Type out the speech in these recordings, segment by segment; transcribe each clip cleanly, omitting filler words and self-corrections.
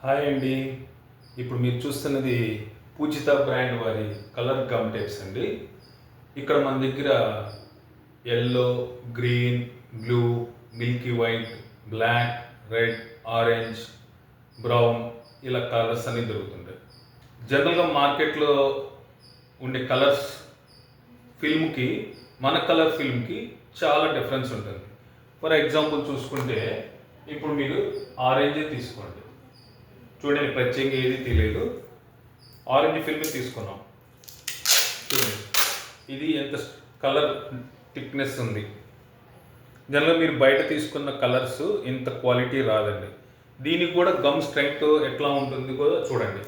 Hi అండి. ఇప్పుడు మీరు చూస్తున్నది పూజిత బ్రాండ్ వారి కలర్ గమ్ టేప్స్ అండి. ఇక్కడ మన దగ్గర yellow, green, blue, milky white, black, red, orange, brown ఇలా కలర్స్ అన్నీ దొరుకుతుంటాయి. జనరల్గా మార్కెట్లో ఉండే కలర్స్ ఫిల్మ్కి మన కలర్ ఫిల్మ్కి చాలా డిఫరెన్స్ ఉంటుంది. ఫర్ ఎగ్జాంపుల్ చూసుకుంటే ఇప్పుడు మీరు ఆరెంజే తీసుకోండి. చూడండి, ప్రత్యేకంగా ఏది తెలియదు. ఆరెంజ్ ఫిల్మ్ తీసుకున్నాం. చూడండి, ఇది ఎంత కలర్ థిక్నెస్ ఉంది. జనరల్గా మీరు బయట తీసుకున్న కలర్స్ ఇంత క్వాలిటీ రాదండి. దీనికి కూడా గమ్ స్ట్రెంగ్త్ ఎట్లా ఉంటుంది కూడా చూడండి.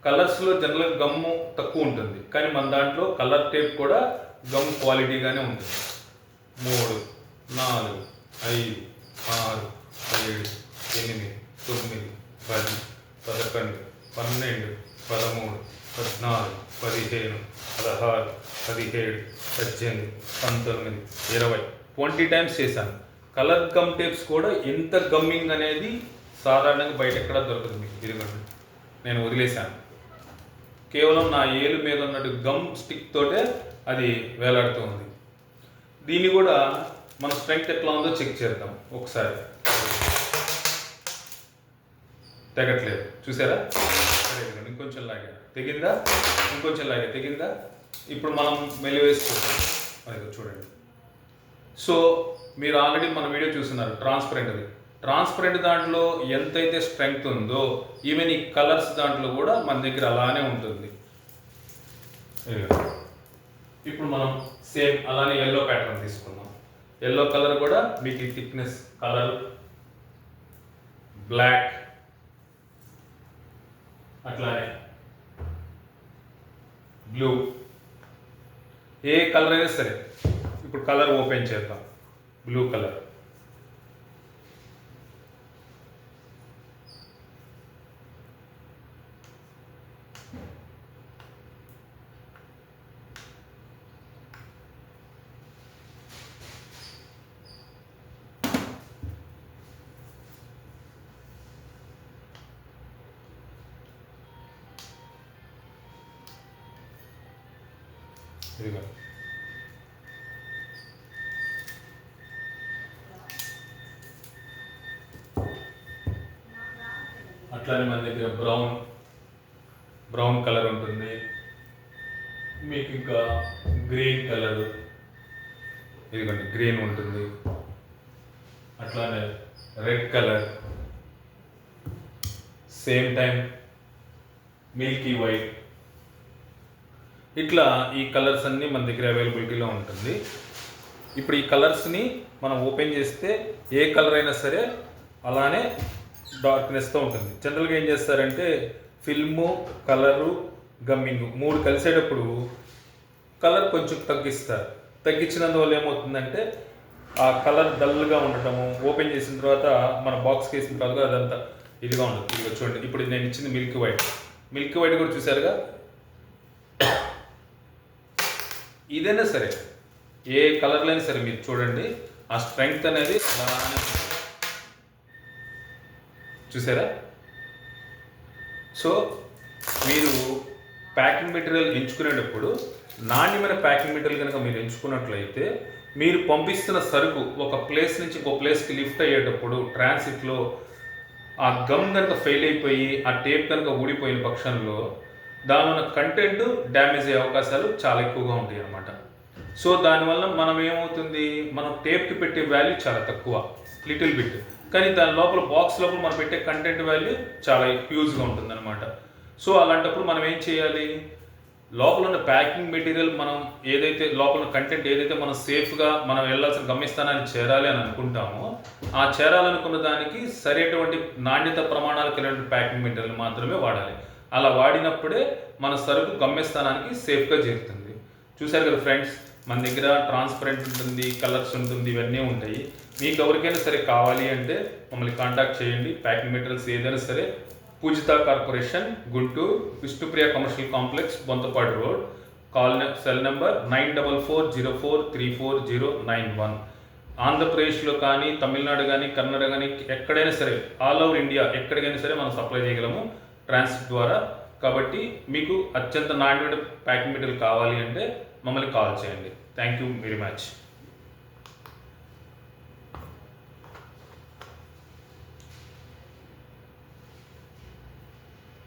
కలర్స్లో జనరల్గా గమ్ము తక్కువ ఉంటుంది, కానీ మన దాంట్లో కలర్ టేప్ కూడా గమ్ క్వాలిటీగానే ఉంటుంది. 3, 4, 5, 6, 7, 8, 9, 10, 11, 12, 13, 14, 15, 16, 17, 18, 19, 20 20 టైమ్స్ చేశాను. కలర్ గమ్ టేప్స్ కూడా ఎంత గమ్మింగ్ అనేది సాధారణంగా బయట ఎక్కడ దొరకదు. మీకు ఇదిగోండి, నేను వదిలేశాను. కేవలం నా ఏలు మీద ఉన్నట్టు గమ్ స్టిక్ తోటే అది వేలాడుతూ ఉంది. దీన్ని కూడా మన స్ట్రెంగ్త్ ఎట్లా ఉందో చెక్ చేద్దాం ఒకసారి. తెగట్లేదు, చూసారా? ఇంకొంచెం లాగా తెగిందా, ఇంకొంచెం లాగా తెగిందా. ఇప్పుడు మనం మెలివేసుకుంటాం. అది చూడండి. సో మీరు ఆల్రెడీ మన వీడియో చూస్తున్నారు, ట్రాన్స్పరెంట్ దాంట్లో ఎంతైతే స్ట్రెంగ్త్ ఉందో ఈవెన్ ఈ కలర్స్ దాంట్లో కూడా మన దగ్గర అలానే ఉంటుంది. ఇప్పుడు మనం సేమ్ అలానే ఎల్లో ప్యాటర్న్ తీసుకుందాం. ఎల్లో కలర్ కూడా మీకు ఈ థిక్నెస్ కలర్, బ్లాక్, అట్లానే బ్లూ, ఏ కలర్ అయినా సరే. ఇప్పుడు కలర్ ఓపెన్ చేద్దాం. బ్లూ కలర్, ఇదిగో అట్లానే మన దగ్గర బ్రౌన్ కలర్ ఉంటుంది. మీకు ఇంకా గ్రీన్ కలర్, ఇదిగోండి గ్రీన్ ఉంటుంది. అట్లానే red colour, same time Milky white. ఇట్లా ఈ కలర్స్ అన్నీ మన దగ్గర అవైలబిలిటీలో ఉంటుంది. ఇప్పుడు ఈ కలర్స్ని మనం ఓపెన్ చేస్తే ఏ కలర్ అయినా సరే అలానే డార్క్నెస్తో ఉంటుంది. జనరల్గా ఏం చేస్తారంటే ఫిల్ము, కలరు, గమ్మింగ్ 3 కలిసేటప్పుడు కలర్ కొంచెం తగ్గిస్తారు. తగ్గించినందువల్ల ఏమవుతుందంటే ఆ కలర్ డల్గా ఉండటము, ఓపెన్ చేసిన తర్వాత మన బాక్స్కి వేసిన తర్వాత అదంతా ఇదిగా ఉండదు. ఇదిగా చూడండి, ఇప్పుడు నేను ఇచ్చింది మిల్కీ వైట్ కూడా చూసారుగా. ఇదైనా సరే ఏ కలర్లో అయినా సరే మీరు చూడండి, ఆ స్ట్రెంగ్త్ అనేది అలానే చూసారా. సో మీరు ప్యాకింగ్ మెటీరియల్ ఎంచుకునేటప్పుడు నాణ్యమైన ప్యాకింగ్ మెటీరియల్ కనుక మీరు ఎంచుకున్నట్లయితే మీరు పంపిస్తున్న సరుకు ఒక ప్లేస్ నుంచి ఇంకో ప్లేస్కి లిఫ్ట్ అయ్యేటప్పుడు ట్రాన్సిట్లో ఆ గమ్ కనుక ఫెయిల్ అయిపోయి ఆ టేప్ కనుక ఊడిపోయిన పక్షంలో దానివల్ల కంటెంట్ డ్యామేజ్ అయ్యే అవకాశాలు చాలా ఎక్కువగా ఉంటాయి అన్నమాట. సో దానివల్ల మనం ఏమవుతుంది, మనం టేప్కి పెట్టే వాల్యూ చాలా తక్కువ, లిటిల్ బిట్, కానీ దాని లోపల బాక్స్ లోపల మనం పెట్టే కంటెంట్ వాల్యూ చాలా హ్యూజ్గా ఉంటుంది అనమాట. సో అలాంటప్పుడు మనం ఏం చేయాలి, లోపల ఉన్న ప్యాకింగ్ మెటీరియల్ మనం ఏదైతే లోపల కంటెంట్ ఏదైతే మనం సేఫ్గా మనం వెళ్ళాల్సిన గమ్యస్థానాన్ని చేరాలి అని అనుకుంటామో ఆ చేరాలనుకున్న దానికి సరైనటువంటి నాణ్యత ప్రమాణాలు కలిగిన ప్యాకింగ్ మెటీరియల్ మాత్రమే వాడాలి. అలా వాడినప్పుడే మన సరుకు గమ్యస్థానానికి సేఫ్గా చేరుతుంది. చూశారు కదా ఫ్రెండ్స్, మన దగ్గర ట్రాన్స్పరెంట్ ఉంటుంది, కలర్స్ ఉంటుంది, ఇవన్నీ ఉంటాయి. మీకు ఎవరికైనా సరే కావాలి అంటే మమ్మల్ని కాంటాక్ట్ చేయండి. ప్యాకింగ్ మెటీరియల్స్ ఏదైనా సరే Pujitha corporation, Guntur, Vishnupriya commercial complex, Bonthapadu road, cell number 9440434091. ఆంధ్రప్రదేశ్లో కానీ, తమిళనాడు కానీ, కర్ణాటక కానీ, ఎక్కడైనా సరే ఆల్ ఓవర్ ఇండియా ఎక్కడికైనా సరే మనం సప్లై చేయగలము ట్రాన్సిట్ ద్వారా. కాబట్టి మీకు అత్యంత నాణ్యమైన ప్యాకింగ్ మెటీరియల్ కావాలి అంటే మమ్మల్ని కాల్ చేయండి. Thank you very much.